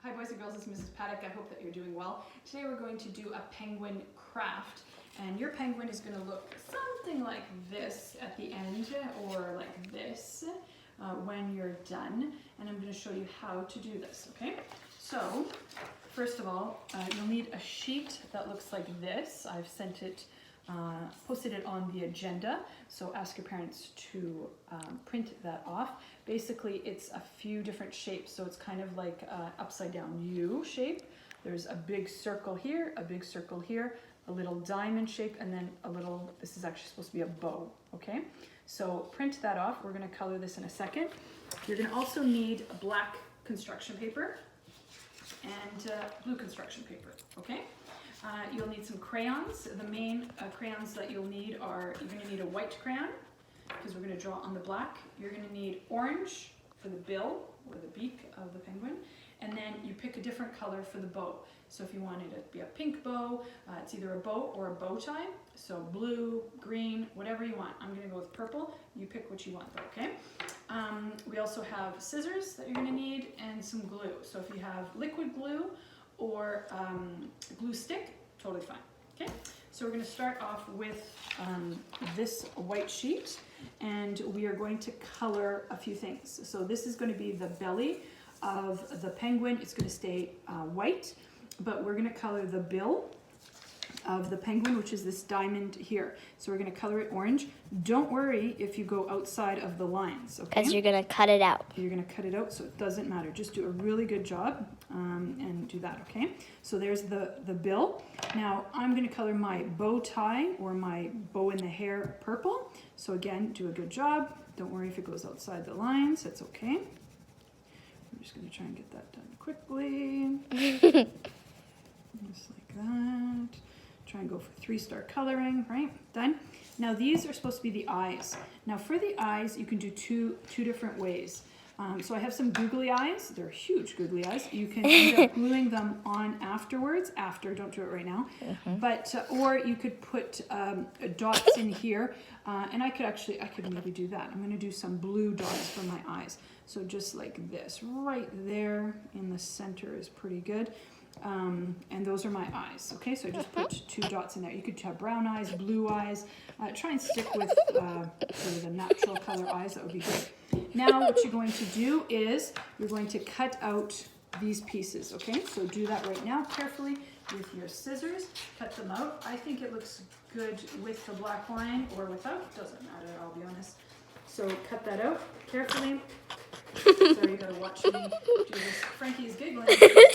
Hi boys and girls, it's Mrs. Paddock. I hope that you're doing well. Today we're going to do a penguin craft, and your penguin is going to look something like this at the end, or like this when you're done, and I'm going to show you how to do this, okay? So, first of all, you'll need a sheet that looks like this. I've sent it, posted it on the agenda, so ask your parents to print that off. Basically, it's a few different shapes, so it's kind of like an upside down U shape. There's a big circle here, a big circle here, a little diamond shape, and then a little, this is actually supposed to be a bow, okay? So print that off. We're gonna color this in a second. You're gonna also need a black construction paper and blue construction paper, okay? You'll need some crayons. The main crayons that you'll need are, you're gonna need a white crayon, because we're going to draw on the black. You're going to need orange for the bill or the beak of the penguin, and then you pick a different color for the bow. So if you wanted it to be a pink bow, it's either a bow or a bow tie. So blue, green, whatever you want. I'm going to go with purple. You pick what you want though, okay? We also have scissors that you're going to need and some glue. So if you have liquid glue or glue stick, totally fine, okay? So we're going to start off with this white sheet, and we are going to color a few things. So this is going to be the belly of the penguin. It's going to stay white, but we're going to color the bill of the penguin, which is this diamond here. So we're going to color it orange. Don't worry if you go outside of the lines, okay? Because you're going to cut it out. You're going to cut it out, so it doesn't matter. Just do a really good job and do that, okay? So there's the bill. Now I'm going to color my bow tie or my bow in the hair purple. So again, do a good job. Don't worry if it goes outside the lines. It's okay. I'm just going to try and get that done quickly. Just like that. Try and go for 3-star coloring, right? Done. Now these are supposed to be the eyes. Now for the eyes, you can do two different ways. So I have some googly eyes. They're huge googly eyes. You can end up gluing them on afterwards. Don't do it right now. But or you could put dots in here, and I could maybe do that. I'm going to do some blue dots for my eyes. So just like this, right there in the center is pretty good. And those are my eyes, okay? So I just put 2 dots in there. You could have brown eyes, blue eyes. Try and stick with sort of the natural color eyes. That would be good. Now what you're going to do is you're going to cut out these pieces, okay? So do that right now carefully with your scissors. Cut them out. I think it looks good with the black line or without. Doesn't matter, I'll be honest. So cut that out carefully. Sorry, you gotta watch me do this. Frankie's giggling.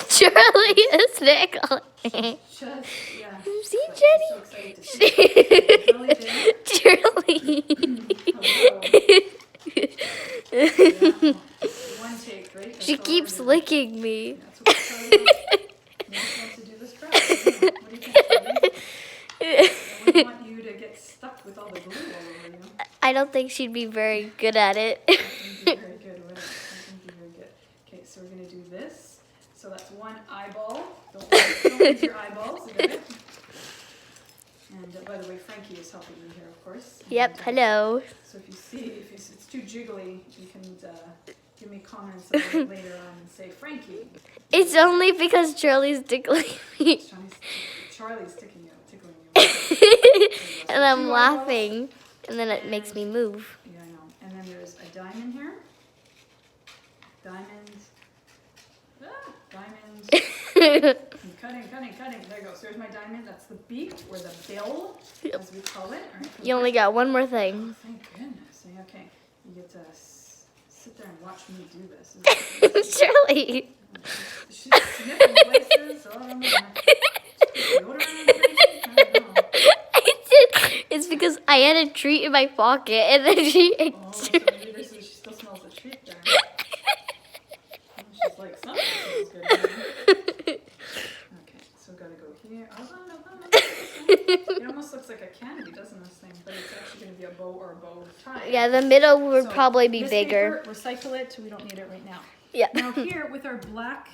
Charlie is giggling. Just, yeah. See, But Jenny? so excited to see you. Charlie did. Charlie. Yeah. One take, right? That's She all keeps we're doing. licking me. That's what Charlie wants to do this craft. Yeah. What do you think, Charlie? I wouldn't want you to get stuck with all the glue all over you. I don't think she'd be very good at it. I think you're very good with it. I think you're very good. Okay, so we're going to do this. So that's one eyeball. Don't lose your eyeballs. You got it? And by the way, Frankie is helping me here, of course. Yep, hello. So if you see, if it's too jiggly, you can give me comments later on and say, Frankie. It's only because Charlie's tickling me. Charlie's tickling you. And I'm 2 eyeballs. laughing. And then it makes me move. Yeah, I know. And then there's a diamond here. Diamond. Diamond. Cutting. There you go. So there's my diamond. That's the beak, or the bill, as we call it. All right, You only got one more thing. oh, thank goodness. Okay. You get to sit there and watch me do this. Charlie. She's sniffing places. Oh, I don't know. Deodorant, I don't know. It's because I had a treat in my pocket and then she Oh, so maybe she still smells the treat there. Oh, she's like, something smells good. Okay, so gotta go here. It almost looks like a candy, doesn't this thing? But it's actually gonna be a bow or a bow tie. Yeah, the middle would So probably be this bigger. Paper, recycle it, we don't need it right now. Yeah. Now here, with our black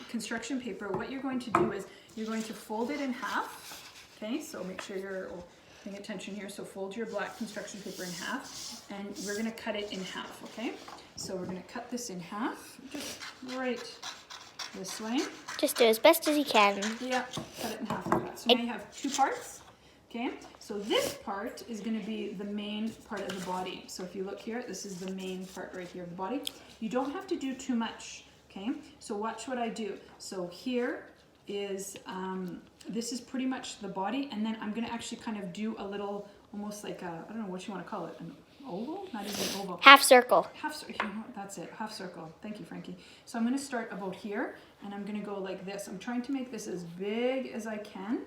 construction paper, what you're going to do is you're going to fold it in half. Okay, so make sure you're paying attention here. So fold your black construction paper in half, and we're going to cut it in half, okay? So we're going to cut this in half, just right this way. Just do as best as you can. Yeah, cut it in half like that. So now you have two parts. Okay, so this part is going to be the main part of the body. So if you look here, this is the main part right here of the body. You don't have to do too much. Okay, so watch what I do. So here is, this is pretty much the body, and then I'm going to actually kind of do a little, almost like a, I don't know what you want to call it, an oval? Not even an oval. Half circle. Half circle, you know what, that's it, half circle. Thank you, Frankie. So I'm going to start about here, and I'm going to go like this. I'm trying to make this as big as I can.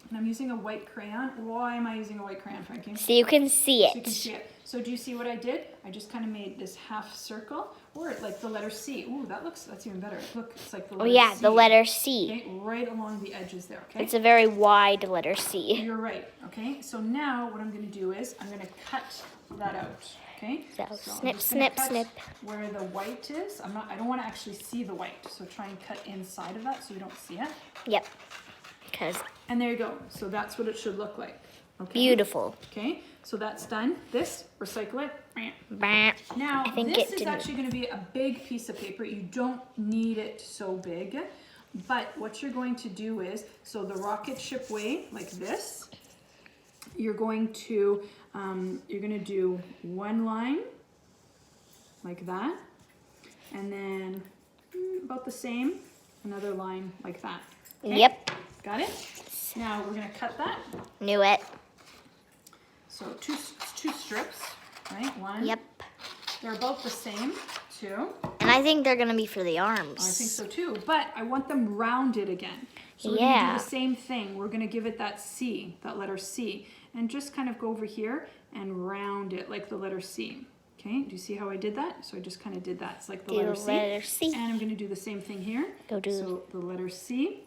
And I'm using a white crayon. Why am I using a white crayon, Frankie? So you can see it. So you can see it. So do you see what I did? I just kind of made this half circle, or like the letter C. Ooh, that's even better. Look, it's like the Oh letter yeah, C. the letter C. Okay, right along the edges there, okay? It's a very wide letter C. You're right, okay? So now what I'm going to do is I'm going to cut that out, okay? So I'm snip, just gonna snip, cut snip. where the white is. I don't want to actually see the white, so try and cut inside of that so you don't see it. Yep. Because And there you go. So that's what it should look like. Okay. beautiful. Okay, so that's done. This, recycle it. Bah. Now, I think this it is didn't- actually going to be a big piece of paper. You don't need it so big. But what you're going to do is, so the rocket ship way, like this, you're going to do one line, like that. And then about the same, another line like that. Okay? Yep. Got it? Now we're going to cut that. Knew it. So two strips, right? One. Yep. They're about the same, too. And I think they're gonna be for the arms. I think so too, but I want them rounded again. So we're Yeah. gonna do the same thing. We're gonna give it that C, that letter C, and just kind of go over here and round it like the letter C. Okay, do you see how I did that? So I just kind of did that. It's like the Do letter the C. letter C. And I'm gonna do the same thing here. Go do- So the letter C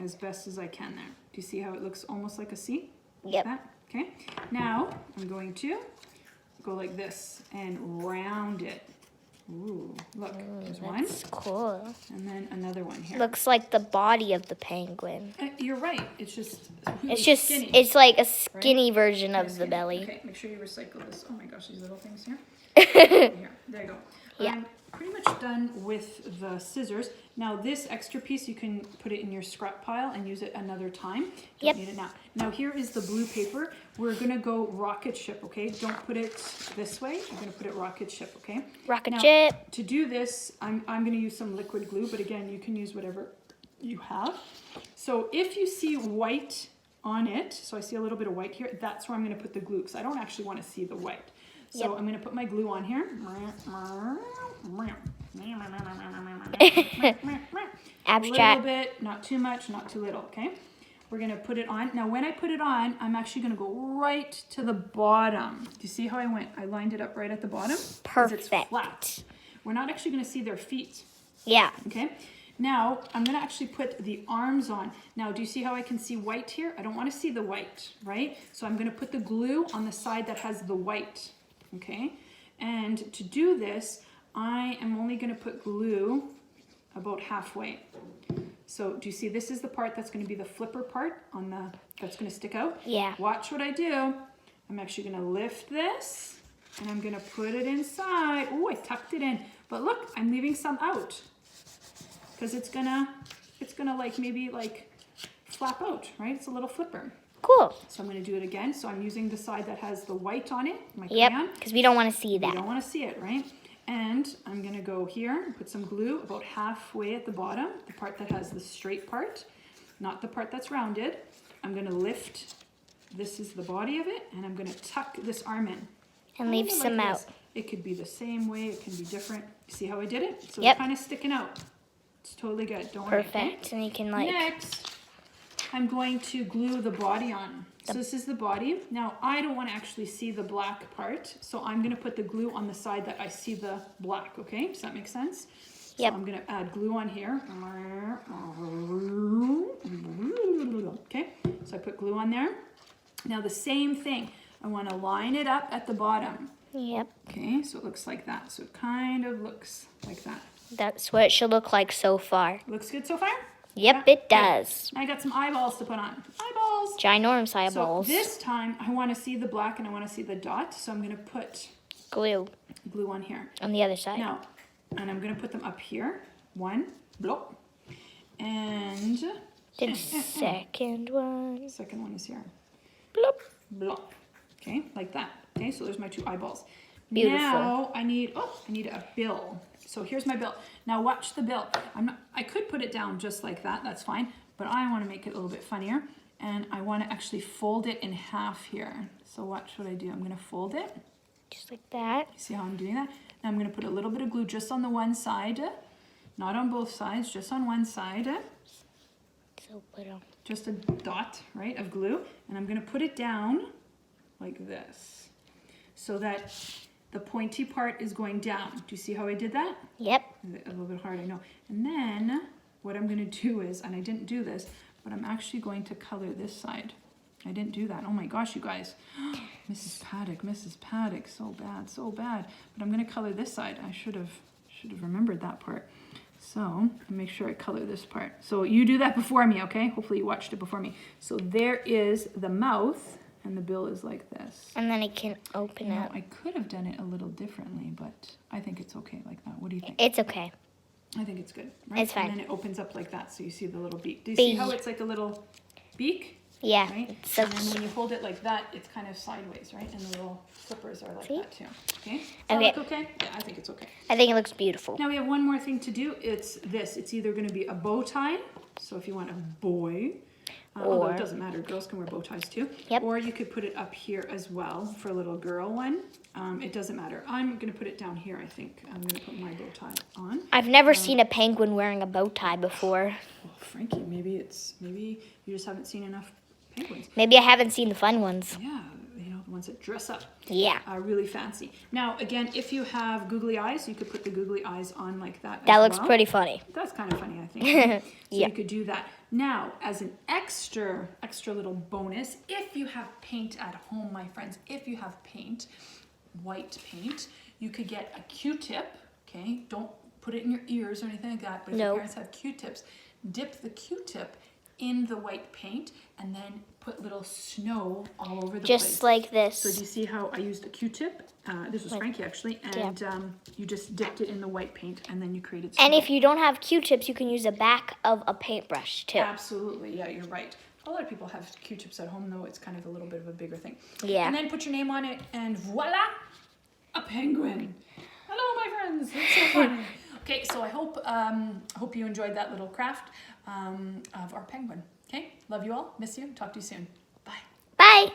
as best as I can there. Do you see how it looks almost like a C? Like Yep. that? Okay, now I'm going to go like this and round it. Ooh, look, there's one, That's cool. and then another one here. Looks like the body of the penguin. You're right, it's just really It's just, skinny. it's like a skinny version Kinda of the skinny. belly. Okay, make sure you recycle this. Oh my gosh, these little things here. Here, there you go. Yeah. I'm pretty much done with the scissors. Now this extra piece, you can put it in your scrap pile and use it another time. Don't Yep. need it now. Now here is the blue paper. We're gonna go rocket ship, okay? Don't put it this way. You're gonna put it rocket ship, okay? Rocket Now, ship. to do this, I'm gonna use some liquid glue, but again, you can use whatever you have. So if you see white on it, so I see a little bit of white here, that's where I'm gonna put the glue, because I don't actually wanna see the white. So Yep. I'm gonna put my glue on here. A little Abstract. bit, not too much, not too little, okay? We're gonna put it on. Now when I put it on, I'm actually gonna go right to the bottom. Do you see how I went? I lined it up right at the bottom. 'Cause it's Perfect. flat. We're not actually gonna see their feet, Yeah. okay? Now, I'm gonna actually put the arms on. Now, do you see how I can see white here? I don't wanna see the white, right? So I'm gonna put the glue on the side that has the white, okay? And to do this, I am only gonna put glue about halfway. So do you see this is the part that's gonna be the flipper part on the, that's gonna stick out? Yeah. Watch what I do. I'm actually gonna lift this and I'm gonna put it inside. Oh, I tucked it in. But look, I'm leaving some out. Because it's gonna like maybe like flap out, right? It's a little flipper. Cool. So I'm gonna do it again. So I'm using the side that has the white on it, my Yep. crayon. Because we don't want to see You that. don't wanna see it, right? And I'm gonna go here and put some glue about halfway at the bottom, the part that has the straight part, not the part that's rounded. I'm gonna lift, this is the body of it, and I'm gonna tuck this arm in. And leave Kinda some like out. this. It could be the same way, it can be different. See how I did it? So Yep. it's kind of sticking out. It's totally good, don't worry. okay? Perfect. And you can like, Next, I'm going to glue the body on. So this is the body. Now, I don't want to actually see the black part, so I'm going to put the glue on the side that I see the black, okay? Does that make sense? Yep. So I'm going to add glue on here. Okay, so I put glue on there. Now the same thing. I want to line it up at the bottom. yep. Okay, so it looks like that. So it kind of looks like that. That's what it should look like so far. Looks good so far? Yep, Yeah, it does. I got some eyeballs to put on. Eyeballs! Ginormous eyeballs. So this time I want to see the black and I want to see the dot. So I'm going to put Glue glue on here. on the other side. Now, and I'm going to put them up here. One, blop. And The second one. second one is here. Bloop. Blop. Okay, like that. Okay, so there's my 2 eyeballs. Beautiful. Now I need a bill. So here's my bill. Now watch the bill. I could put it down just like that, that's fine, but I want to make it a little bit funnier, and I want to actually fold it in half here. So watch what I do. I'm going to fold it. Just like that. See how I'm doing that? Now I'm going to put a little bit of glue just on the one side, not on both sides, just on one side. So put on. Just a dot, right, of glue, and I'm going to put it down like this so that the pointy part is going down. Do you see how I did that? Yep. A little bit hard, I know. And then what I'm going to do is, and I didn't do this, but I'm actually going to color this side. I didn't do that. Oh my gosh, you guys. Mrs. Paddock, so bad, so bad. But I'm going to color this side. I should have remembered that part. So make sure I color this part. So you do that before me, okay? Hopefully you watched it before me. So there is the mouth, and the bill is like this. And then it can open Now, up. I could have done it a little differently, but I think it's okay like that. What do you think? It's okay. I think it's good, right? It's fine. And then it opens up like that, so you see the little beak. Do you see how Beak. it's like a little beak? Yeah. Right? It's so And then when you hold it like that, it's kind of sideways, right? And the little flippers are like See? that too. Okay? Does Okay. that look okay? Yeah, I think it's okay. I think it looks beautiful. Now we have one more thing to do. It's this. It's either going to be a bow tie, so if you want a boy, although Or- it doesn't matter, girls can wear bow ties too. Yep. Or you could put it up here as well for a little girl one. It doesn't matter. I'm going to put it down here, I think. I'm going to put my bow tie on. I've never seen a penguin wearing a bow tie before. Well, Frankie, maybe you just haven't seen enough penguins. Maybe I haven't seen the fun ones. Yeah, you know, the ones that dress up. Yeah. Really fancy. Now, again, if you have googly eyes, you could put the googly eyes on like that. That as looks well. pretty funny. That's kind of funny, I think. So Yeah. you could do that. Now, as an extra little bonus, if you have paint at home, my friends, if you have paint, white paint, you could get a Q-tip, okay? Don't put it in your ears or anything like that, but if your No. parents have Q-tips, dip the Q-tip in the white paint and then put little snow all over the place. Just like So do you this. see how I used a Q-tip? This was Frankie actually, and you just dipped it in the white paint and then you created snow. And if you don't have Q-tips, you can use the back of a paintbrush too. Absolutely, yeah, you're right. A lot of people have Q-tips at home, though. It's kind of a little bit of a bigger thing. Yeah. And then put your name on it, and voila, a penguin. Hello, my friends. It's so fun. Okay, so I hope you enjoyed that little craft of our penguin. Okay, love you all. Miss you. Talk to you soon. Bye. Bye.